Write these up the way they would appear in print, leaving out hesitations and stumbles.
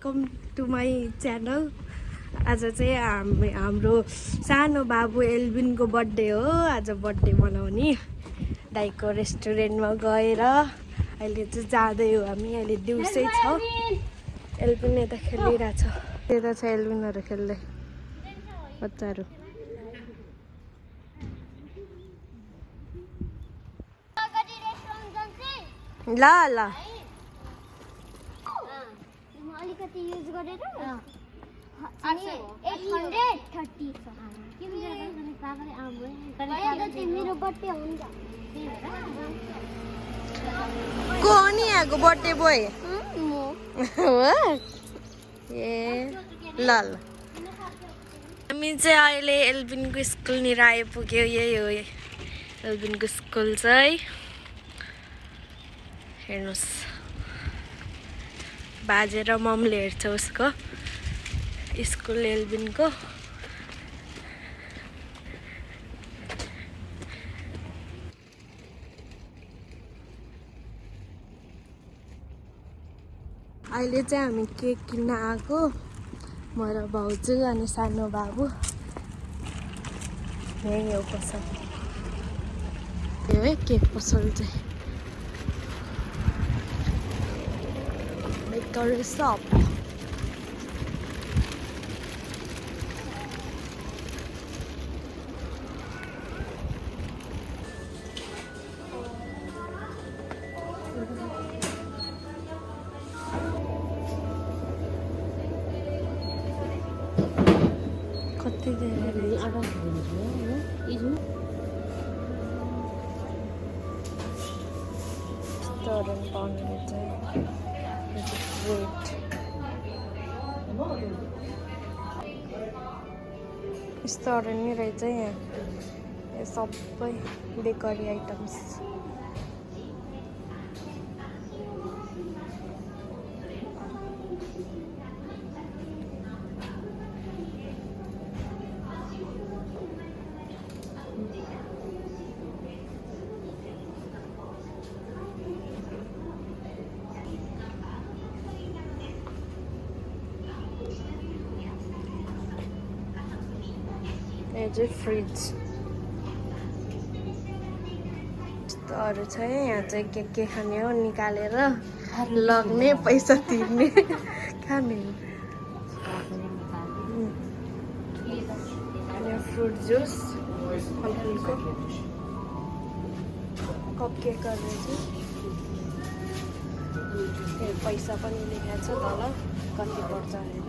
Welcome to my channel. आज चाहिँ हाम्रो सानो बाबु एल्बिनको बर्थडे हो। आज बर्थडे मनाउने दाइको रेस्टुरेन्टमा गएर अहिले चाहिँ जाँदै हो हामी। अहिले दिउँसै छ। एल्बिन यता खेलिरहेछ। यता छ एल्बिनहरू खेल्दै बच्चाहरू। ल ल अलिकति युज गरेर 830 मेरो बर्थडे हो नि त। को हो नि यहाँको बर्थडे बोय? हो ए ल ल। हामी चाहिँ अहिले एल्बिनको स्कुलनिर आइपुग्यो। यही हो एल्बिनको स्कुल चाहिँ। हेर्नुहोस् बाजे र ममले हेर्छ उसको स्कुल एल्बिनको। अहिले चाहिँ हामी केक किन्न आएको। म र भाउजू अनि सानो बाबु। यही हो पसल। यो है केक पसल चाहिँ बेकरी सप। कति रेस्टुरेन्ट पाउने चाहिँ रेस्टुरेन्ट नै रहेछ यहाँ। यो सबै बेकरी आइटम्स। यो चाहिँ फ्रिज यस्तोहरू छ। यहाँ चाहिँ के खाने हो निकालेर लग्ने पैसा तिर्ने खाने। यहाँ फ्रुट जुस फलफुलको कप केकहरू चाहिँ पैसा पनि लेखेको छ तल कति पर्छ भनेर।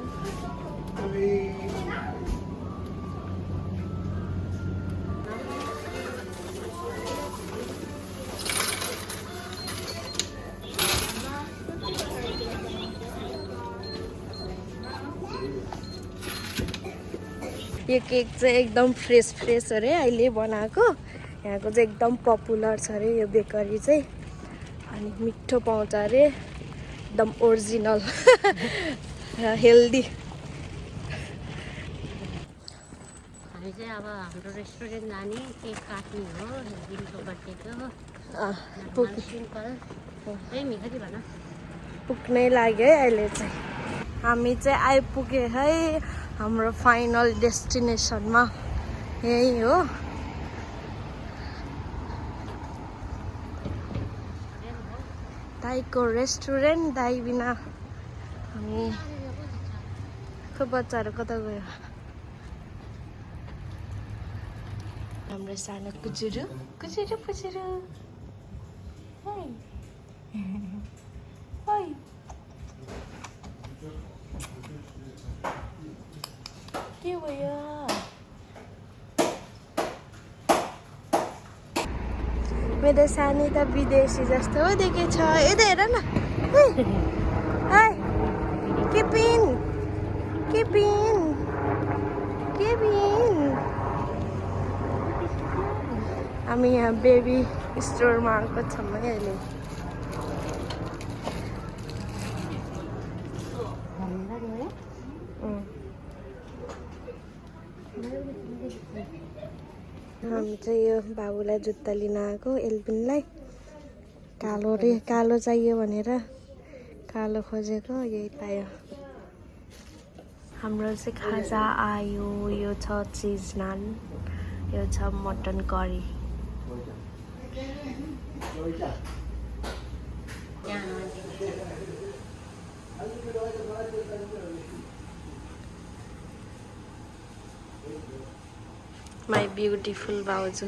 यो केक चाहिँ एकदम फ्रेस अरे अहिले बनाएको। यहाँको चाहिँ एकदम पपुलर छ अरे यो बेकरी चाहिँ। अनि मिठो पाउँछ अरे एकदम ओरिजिनल हेल्दी। हामी चाहिँ अब हाम्रो रेस्टुरेन्ट जाने केक काट्ने हो एल्बिनको बर्थडेको। पुग्नै लाग्यो है अहिले चाहिँ। हामी चाहिँ आइपुग्यो है हाम्रो फाइनल डेस्टिनेसनमा। यही हो दाइको रेस्टुरेन्ट। दाइ बिना हामी को बच्चाहरू कता गयो? हाम्रो सानो कुचुरु कुचुरु पुचुरु। के भयो? मेरो सानी त विदेशी जस्तो हो देखेछ। यता हेर न। केपिन केपिन केपिन। हामी यहाँ बेबी स्टोरमा आएको छौँ है अहिले। हामी चाहिँ यो बाबुलाई जुत्ता लिन आएको एल्बिनलाई। कालो चाहियो भनेर कालो खोजेको यही पायो। हाम्रो चाहिँ खाजा आयो। यो छ चिज नान, यो छ मटन करी। माई ब्युटिफुल भाउजू।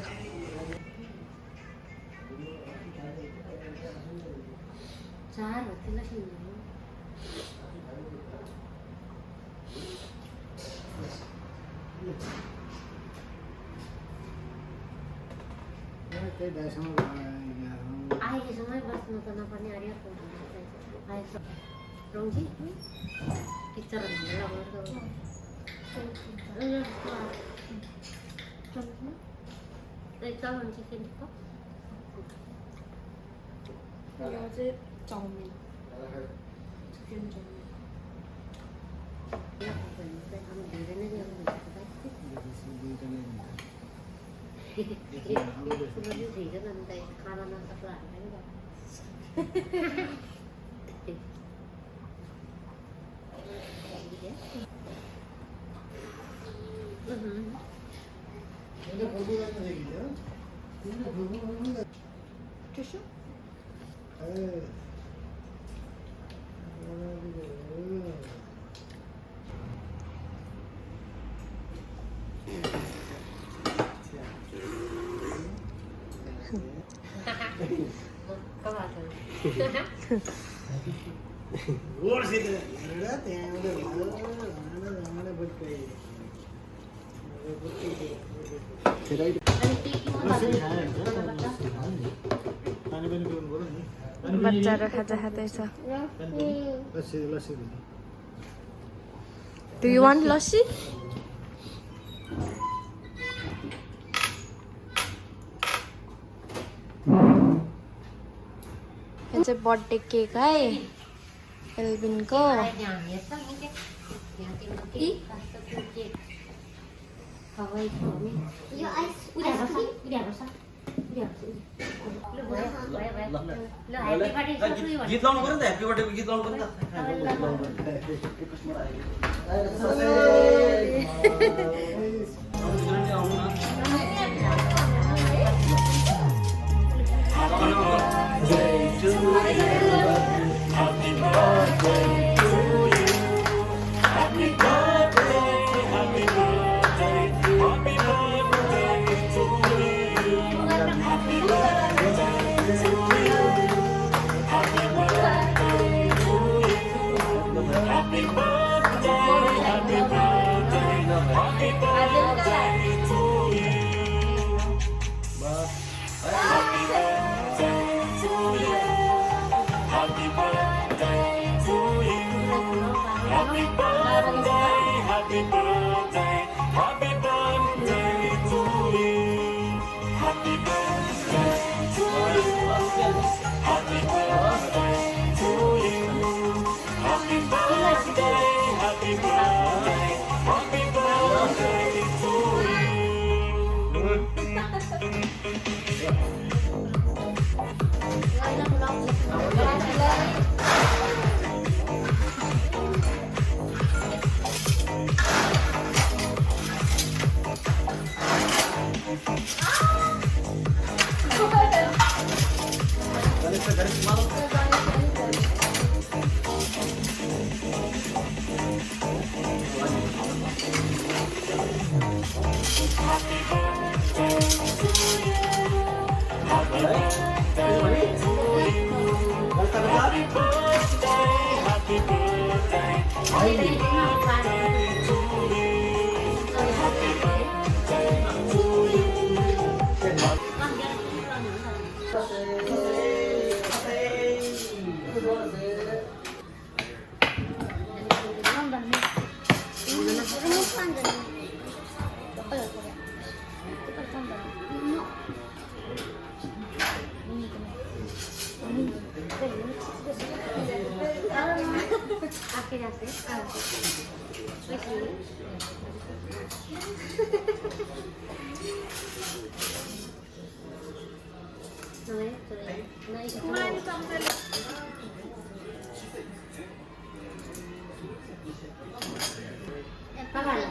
अहिलेसम्म बस्नु त नपर्ने अरे रौजी पिक्चर चाउमिन खाना नसक्ला टिस्यु बच्चाहरू खाजा खाँदैछ। Do you want lassi? यो चाहिँ बर्थडे केक है एल्बिनको। यो आइस गीत लाउनु पर्यो नि त ह्याप्पी बर्थडेको गीत लाउनु पर्यो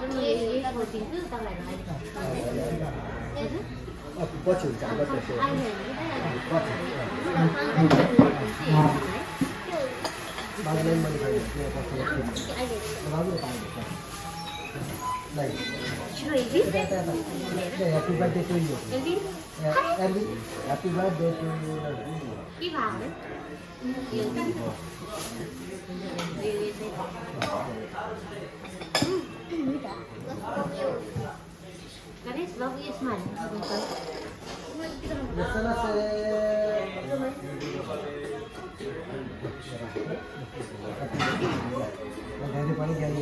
पनि यही सोचिन्छु तपाईँहरूलाई पछि हुन्छ अब त्यसो बाबुलाई मैले happy birthday to you Alvin happy birthday to you के भयो Guys, bago yung smile. Sana se Dari pani jadi